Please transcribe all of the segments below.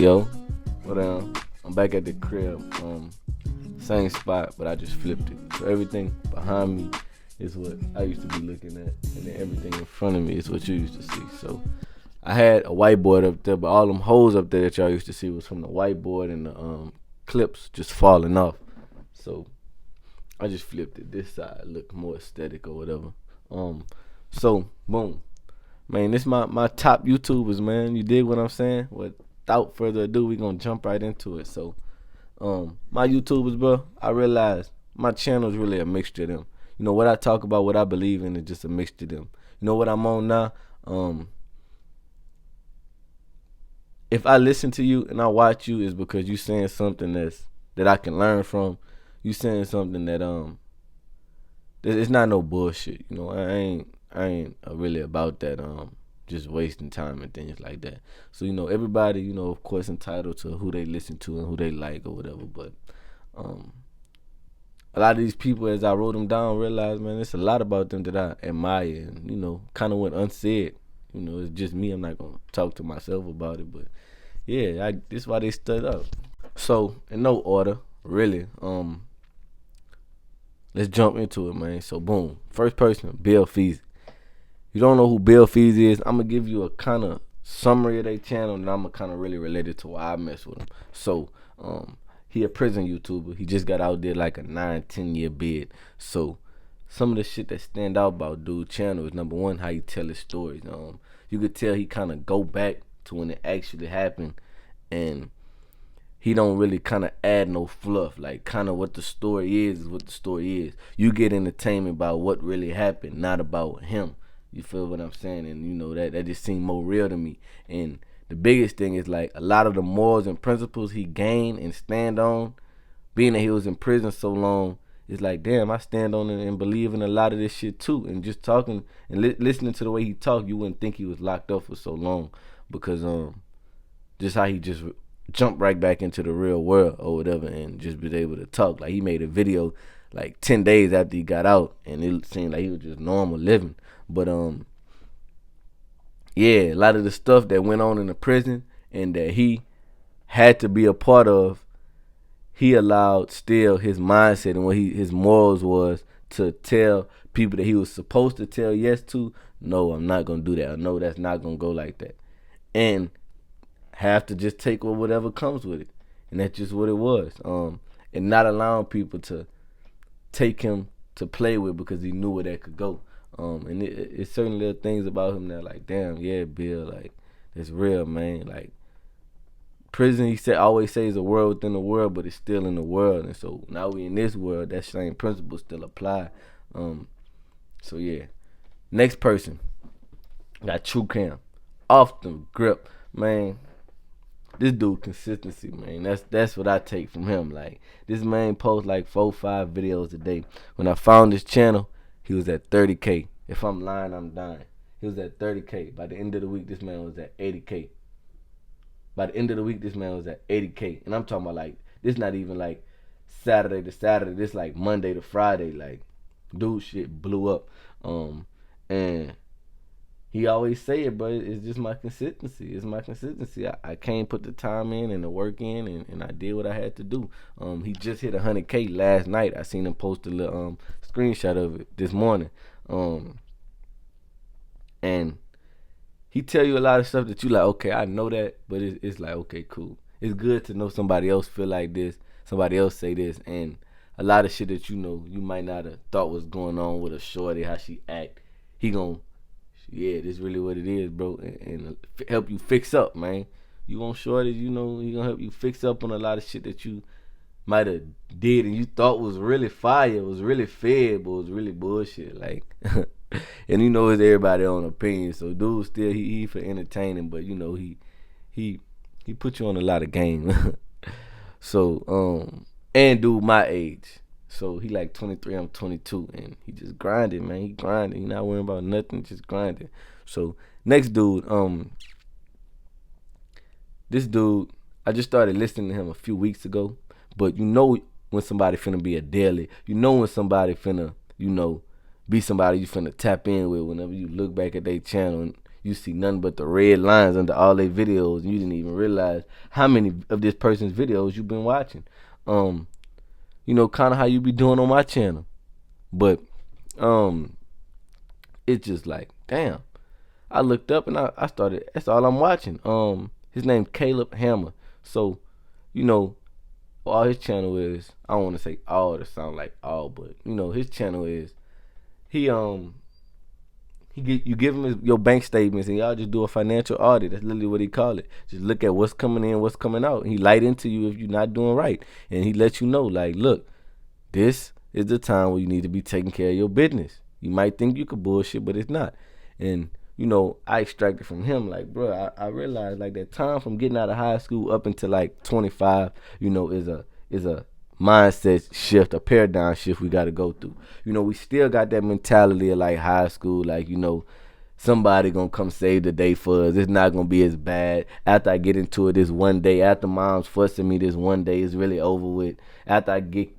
Yo, what I'm back at the crib. Same spot, but I just flipped it. So everything behind me is what I used to be looking at, and then everything in front of me is what you used to see. So I had a whiteboard up there, but all them holes up there that y'all used to see was from the whiteboard and the clips just falling off. So I just flipped it. This side look more aesthetic or whatever. So boom. Man, this my top YouTubers, man. You dig what I'm saying? Without further ado, we gonna jump right into it. So, my YouTubers, bro, I realized my channel is really a mixture of them. You know, what I talk about, what I believe in is just a mixture of them. You know what I'm on now? If I listen to you and I watch you, is because you saying something that I can learn from. You saying something that it's not no bullshit. You know, I ain't really about that just wasting time and things like that. So, you know, everybody, you know, of course, entitled to who they listen to and who they like or whatever. But a lot of these people, as I wrote them down, realized, man, it's a lot about them that I admire and, you know, kind of went unsaid. You know, it's just me. I'm not gonna talk to myself about it, but yeah, this is why they stood up. So, in no order, really. Let's jump into it, man. So, boom. First person, Bill Feasy. You don't know who Bill Feasy is, I'm going to give you a kind of summary of their channel, and I'm going to kind of really relate it to why I mess with him. So, he a prison YouTuber. He just got out there like a 9-10 year bid. So, some of the shit that stand out about dude's channel is, number one, how he tell his stories. You could tell he kind of go back to when it actually happened, and he don't really kind of add no fluff. Like, kind of what the story is what the story is. You get entertainment about what really happened, not about him. You feel what I'm saying? And, you know, that just seemed more real to me. And the biggest thing is, like, a lot of the morals and principles he gained and stand on, being that he was in prison so long, it's like, damn, I stand on it and believe in a lot of this shit too. And just talking and listening to the way he talked, you wouldn't think he was locked up for so long, because just how he just jumped right back into the real world or whatever, and just was able to talk. Like, he made a video like 10 days after he got out, and it seemed like he was just normal living. But yeah, a lot of the stuff that went on in the prison and that he had to be a part of, he allowed still his mindset and what his morals was to tell people that he was supposed to tell yes to. No, I'm not gonna do that. I know that's not gonna go like that, and have to just take whatever comes with it. And that's just what it was. And not allowing people to take him to play with, because he knew where that could go. And it's certain little things about him that, like, damn, yeah, Bill, like, that's real, man. Like, prison, he always says a world within the world, but it's still in the world. And so now we in this world, that same principle still apply. So yeah. Next person, got True Cam. Off the grip, man. This dude, consistency, man. That's what I take from him. Like, this man posts like 4-5 videos a day. When I found this channel, he was at 30K. If I'm lying, I'm dying. He was at 30K. By the end of the week, this man was at 80K. By the end of the week, this man was at 80K. And I'm talking about, like, this not even like Saturday to Saturday. This like Monday to Friday. Like, dude, shit blew up. And he always say it, but it's just my consistency. It's my consistency. I can't put the time in and the work in, and I did what I had to do. He just hit 100K last night. I seen him post a little screenshot of it this morning. And he tell you a lot of stuff that you like, okay, I know that, but it's like, okay, cool. It's good to know somebody else feel like this, somebody else say this, and a lot of shit that you know you might not have thought was going on with a shorty, how she act. He gon', yeah, this really what it is, bro, and help you fix up, man. You want shorty, you know, he gonna help you fix up on a lot of shit that you might have did and you thought was really fire, was really fair, but was really bullshit. Like, and you know, it's everybody own opinion. So dude, still he for entertaining, but you know he put you on a lot of game. So and dude my age, so he like 23, I'm 22, and he just grinding, man. He grinding. He not worrying about nothing, just grinding. So next dude, this dude, I just started listening to him a few weeks ago. But you know when somebody finna be a daily. You know when somebody finna, you know, be somebody you finna tap in with whenever you look back at their channel. And you see nothing but the red lines under all their videos, and you didn't even realize how many of this person's videos you've been watching. Kind of how you be doing on my channel. But it's just like, damn. I looked up and I started. That's all I'm watching. His name's Caleb Hammer. So, you know, all his channel is. I don't want to say all to sound like all, but his channel is. He you give him your bank statements and y'all just do a financial audit. That's literally what he call it. Just look at what's coming in, what's coming out. And he light into you if you're not doing right, and he let you know like, look, this is the time where you need to be taking care of your business. You might think you could bullshit, but it's not. And I extracted from him like, bro, I realized like that time from getting out of high school up until like 25, is a mindset shift, a paradigm shift we got to go through. We still got that mentality of like high school, like somebody gonna come save the day for us. It's not gonna be as bad. After I get into it this one day, after mom's fussing me this one day, it's really over with. After I get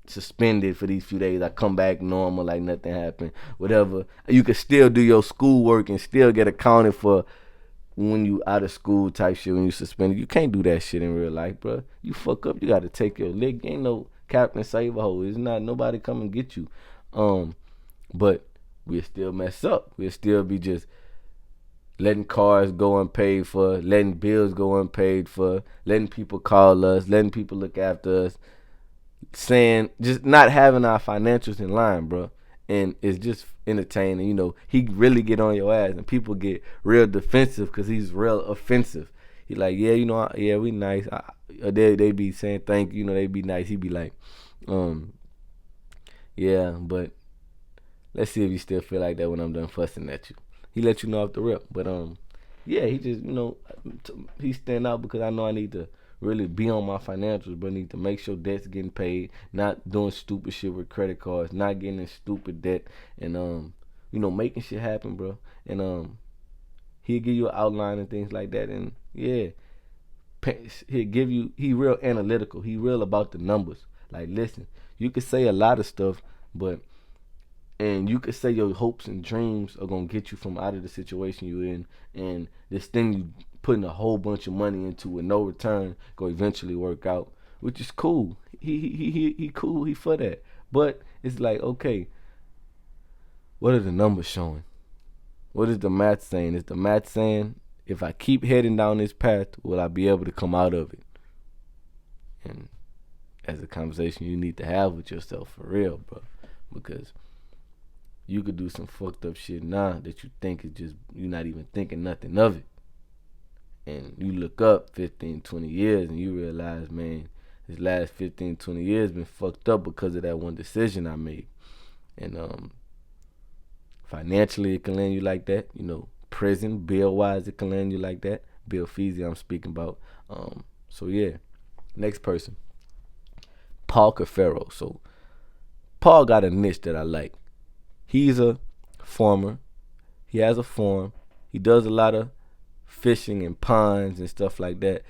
suspended for these few days, I come back normal like nothing happened. Whatever. You can still do your schoolwork and still get accounted for when you out of school type shit, when you suspended. You can't do that shit in real life, bro. You fuck up, you gotta take your lick. Ain't no Captain Save-A-Ho. It's not nobody come and get you. But we'll still mess up. We'll still be just letting cars go unpaid for, letting bills go unpaid for, letting people call us, letting people look after us, saying just not having our financials in line, bro. And it's just entertaining. He really get on your ass, and people get real defensive because he's real offensive. He like, yeah, yeah, we nice. They be saying thank you, they be nice. He be like, yeah, but let's see if you still feel like that when I'm done fussing at you. He let you know off the rip, but yeah, he just he stand out because I know I need to really be on my financials, but need to make sure debt's getting paid, not doing stupid shit with credit cards, not getting in stupid debt, and making shit happen, bro. And he'll give you an outline and things like that, and yeah, he'll give you. He real analytical. He real about the numbers. Like, listen, you could say a lot of stuff, and you could say your hopes and dreams are gonna get you from out of the situation you're in, and this thing you putting a whole bunch of money into with no return gonna eventually work out, which is cool. He cool. He for that. But it's like, okay, what are the numbers showing? What is the math saying? Is the math saying if I keep heading down this path, will I be able to come out of it? And as a conversation you need to have with yourself for real, bro, because you could do some fucked up shit now that you think is just, you're not even thinking nothing of it. And you look up 15, 20 years and you realize, man, this last 15, 20 years been fucked up because of that one decision I made. And financially it can land you like that. Prison, bill-wise, it can land you like that. Bill Feasy I'm speaking about. So yeah. Next person. Paul Cafaro. So Paul got a niche that I like. He's a farmer. He has a farm. He does a lot of fishing and ponds and stuff like that.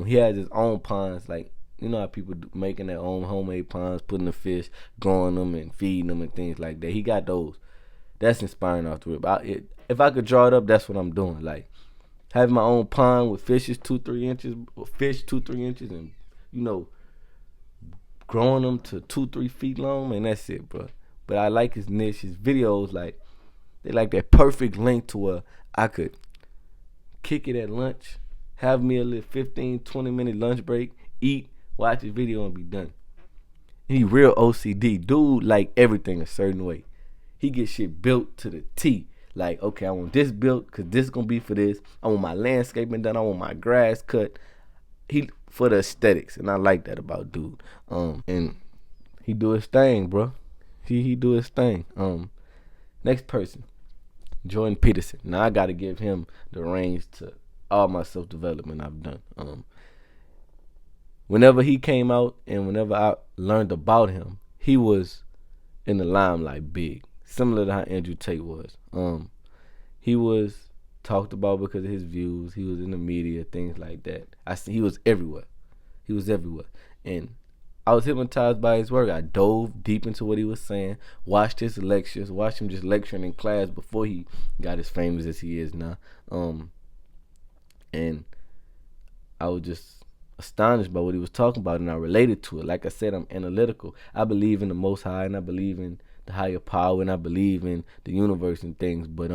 He has his own ponds, like how people do, making their own homemade ponds, putting the fish, growing them and feeding them and things like that. He got those. That's inspiring off the rip. If I could draw it up, that's what I'm doing. Like having my own pond with fishes 2-3 inches, and growing them to 2-3 feet long, man, that's it, bro. But I like his niche. His videos, like they like that perfect length to where I could kick it at lunch, have me a little 15-20 minute lunch break, eat, watch his video, and be done. And he real OCD. Dude like everything a certain way. He get shit built to the T. Like, okay, I want this built because this is going to be for this. I want my landscaping done. I want my grass cut. He for the aesthetics, and I like that about dude. And he do his thing, bro. He do his thing. Next person. Jordan Peterson. Now I gotta give him the reins to all my self-development I've done. Whenever he came out and whenever I learned about him, he was in the limelight big, similar to how Andrew Tate was. He was talked about because of his views. He was in the media, things like that. He was everywhere. And I was hypnotized by his work. I dove deep into what he was saying, watched his lectures, watched him just lecturing in class before he got as famous as he is now. And I was just astonished by what he was talking about, and I related to it. Like I said, I'm analytical. I believe in the Most High, and I believe in the higher power, and I believe in the universe and things. But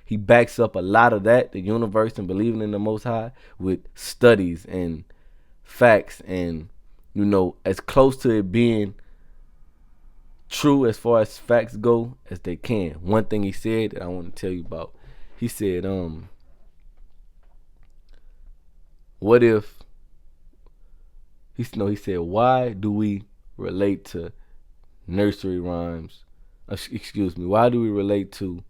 he backs up a lot of that, the universe and believing in the Most High, with studies and facts, and as close to it being true as far as facts go as they can. One thing he said that I want to tell you about. He said, what if he said, why do we relate to nursery rhymes? Excuse me. Why do we relate to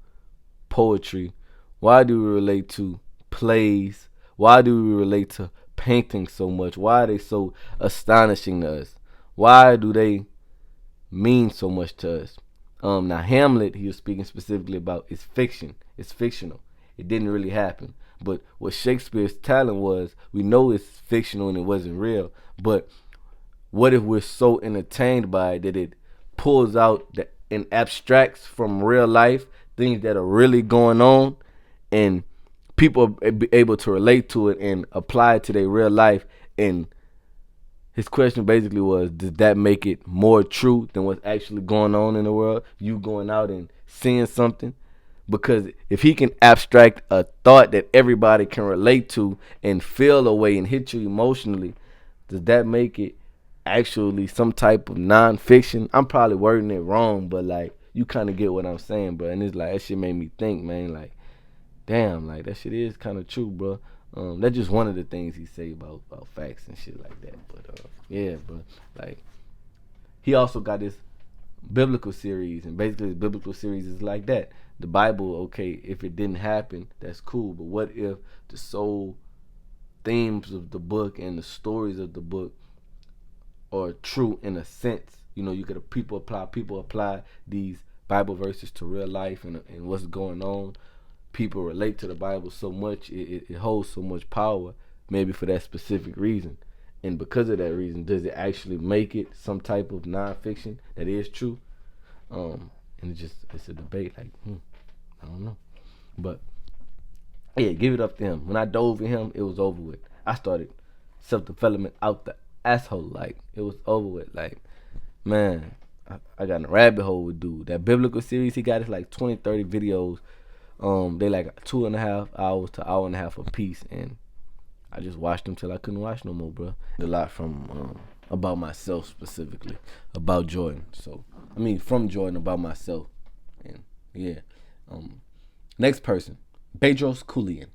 poetry? Why do we relate to plays? Why do we relate to painting so much? Why are they so astonishing to us? Why do they mean so much to us? Now Hamlet, he was speaking specifically about, is fiction. It's fictional. It didn't really happen. But what Shakespeare's talent was, we know it's fictional and it wasn't real. But what if we're so entertained by it that it pulls out and abstracts from real life things that are really going on, and people are able to relate to it and apply it to their real life? And his question basically was, does that make it more true than what's actually going on in the world? You going out and seeing something? Because if he can abstract a thought that everybody can relate to and feel a way and hit you emotionally, does that make it actually some type of nonfiction? I'm probably wording it wrong, but like, you kind of get what I'm saying, bro. And it's like, that shit made me think, man. Like, damn, like, that shit is kind of true, bro. That's just one of the things he say about facts and shit like that. But yeah, bro. Like, he also got this biblical series, and basically his biblical series is like that. The Bible, okay, if it didn't happen, that's cool. But what if the sole themes of the book and the stories of the book are true in a sense? You could people apply these Bible verses to real life and what's going on. People relate to the Bible so much, it holds so much power, maybe for that specific reason. And because of that reason, does it actually make it some type of nonfiction that is true? And it's a debate. Like, I don't know. But yeah, give it up to him. When I dove in him, it was over with. I started self-development out the asshole. Like, it was over with. Like, man, I got in a rabbit hole with dude. That biblical series he got is like 20, 30 videos. They like 2.5 hours to hour and a half a piece, and I just watched them till I couldn't watch no more, bro. A lot from about myself specifically, about Jordan. So I mean, from Jordan about myself, and yeah. Next person, Bedros Keuilian.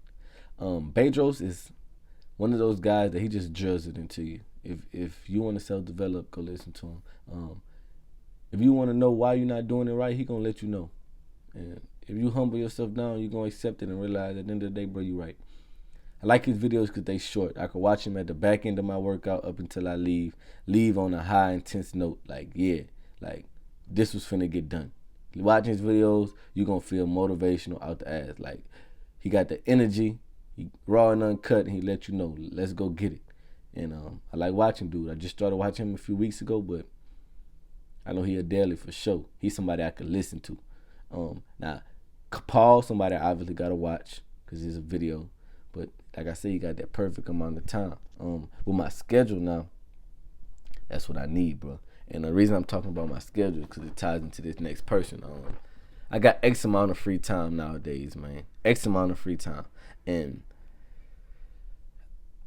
Bedros is one of those guys that he just drills it into you. If you want to self-develop, go listen to him. If you want to know why you're not doing it right, he gonna let you know. And if you humble yourself down, you're gonna accept it and realize at the end of the day, bro, you right. I like his videos because they short. I could watch him at the back end of my workout up until I leave on a high intense note. Like, yeah, like, this was finna get done. Watching his videos, you're gonna feel motivational out the ass. Like, he got the energy, he raw and uncut, and he let you know, let's go get it. And I like watching dude. I just started watching him a few weeks ago, but I know he a daily for sure. He's somebody I could listen to. Now, Paul, somebody I obviously gotta watch because he's a video. But like I said, he got that perfect amount of time. With my schedule now, that's what I need, bro. And the reason I'm talking about my schedule is because it ties into this next person. I got X amount of free time nowadays, man. X amount of free time. And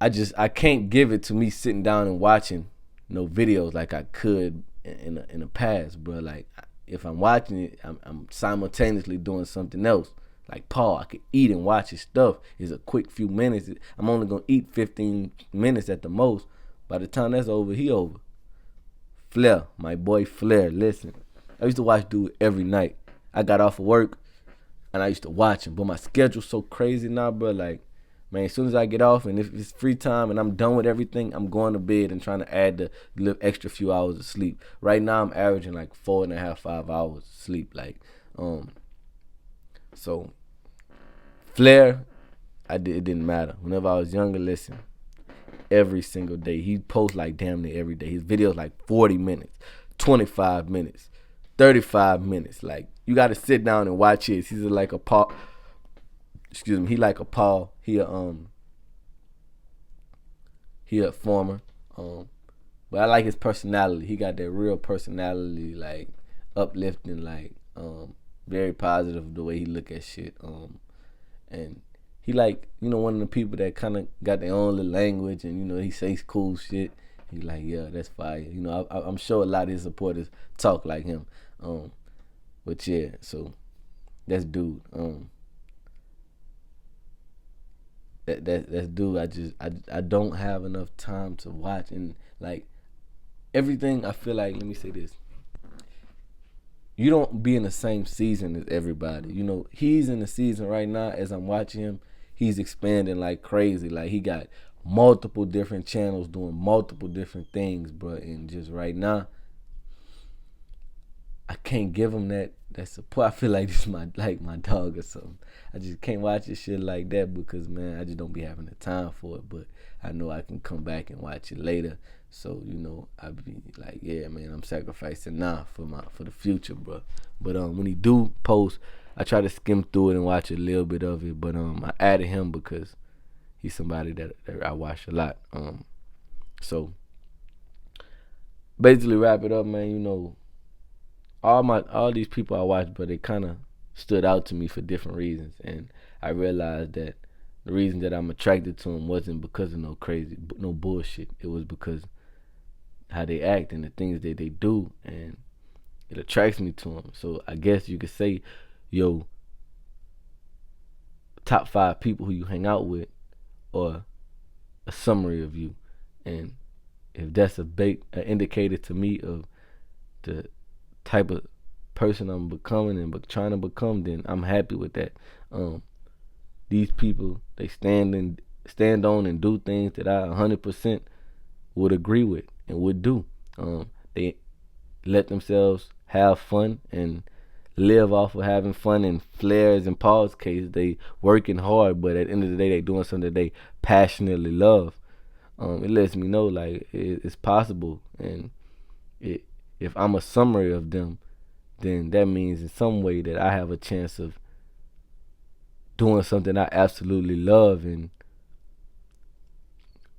I can't give it to me sitting down and watching no videos like I could in the past, bro. Like, if I'm watching it, I'm simultaneously doing something else. Like Paul, I could eat and watch his stuff. It's a quick few minutes. I'm only gonna eat 15 minutes at the most. By the time that's over, he over. Flair, my boy Flair. Listen, I used to watch dude every night. I got off of work and I used to watch him, but my schedule's so crazy now, bro. Like, man, as soon as I get off and if it's free time and I'm done with everything, I'm going to bed and trying to add the little extra few hours of sleep. Right now, I'm averaging like 4.5, 5 hours of sleep. Like, so Flair, it didn't matter. Whenever I was younger, listen, every single day. He posts like damn near every day. His videos like 40 minutes, 25 minutes, 35 minutes. Like, you got to sit down and watch his. He's like a Paul. Excuse me. He like a Paul. He a former. But I like his personality. He got that real personality, like uplifting, like very positive the way he look at shit. And he like, one of the people that kind of got their own little language, and he says cool shit. He like, yeah, that's fire. I'm sure a lot of his supporters talk like him. But yeah, so that's dude. That's dude. I don't have enough time to watch, and like everything. I feel like, let me say this. You don't be in the same season as everybody. He's in the season right now. As I'm watching him, he's expanding like crazy. Like, he got multiple different channels doing multiple different things, bro. And just right now, I can't give him that support. I feel like this is my dog or something. I just can't watch this shit like that because, man, I just don't be having the time for it. But I know I can come back and watch it later. So, I be like, yeah, man, I'm sacrificing now for the future, bro. But when he do post, I try to skim through it and watch a little bit of it. But I added him because he's somebody that I watch a lot. So basically, wrap it up, man. All these people I watch, but they kind of stood out to me for different reasons, and I realized that the reason that I'm attracted to them wasn't because of no bullshit. It was because how they act and the things that they do, and it attracts me to them. So I guess you could say, top 5 people who you hang out with, or a summary of you, and if that's an indicator to me of the type of person I'm becoming and trying to become, then I'm happy with that. These people, they stand on and do things that I 100% would agree with and would do. They let themselves have fun and live off of having fun. In Flair's and Paul's case, they working hard, but at the end of the day, they doing something that they passionately love. It lets me know like it's possible, and if I'm a summary of them, then that means in some way that I have a chance of doing something I absolutely love and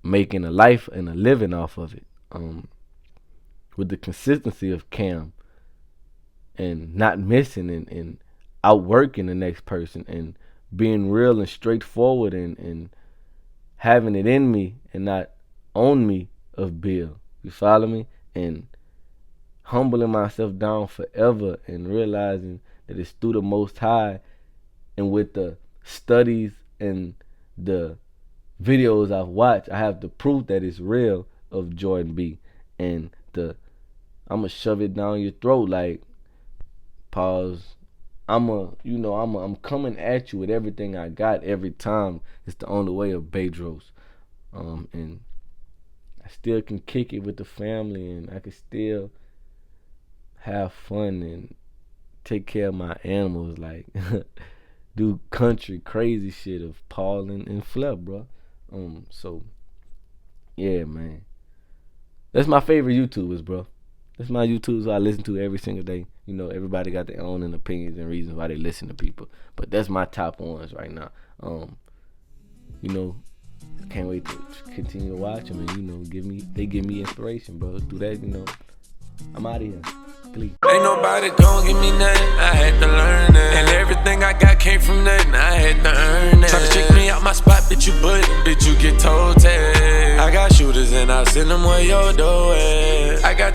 making a life and a living off of it. With the consistency of Cam and not missing and outworking the next person and being real and straightforward and having it in me and not on me of Bill. You follow me? And humbling myself down forever and realizing that it's through the Most High and with the studies and the videos I've watched, I have the proof that it's real of Jordan B. And I'm gonna shove it down your throat like, pause. I'm coming at you with everything I got every time. It's the only way of Bedros. And I still can kick it with the family, and I can still have fun and take care of my animals, like do country crazy shit of Paul and Flip, bro. So yeah, man, that's my favorite YouTubers, bro. That's my YouTubers I listen to every single day. Everybody got their own opinions and reasons why they listen to people, but that's my top ones right now. Can't wait to continue to watch them, and they give me inspiration, bro. Do that, I'm out of here. Please. Ain't nobody gon' give me nothing, I had to learn it. And everything I got came from nothing, I had to earn it. Try to check me out my spot, bitch, you get told tag. I got shooters and I send them where your door at. I got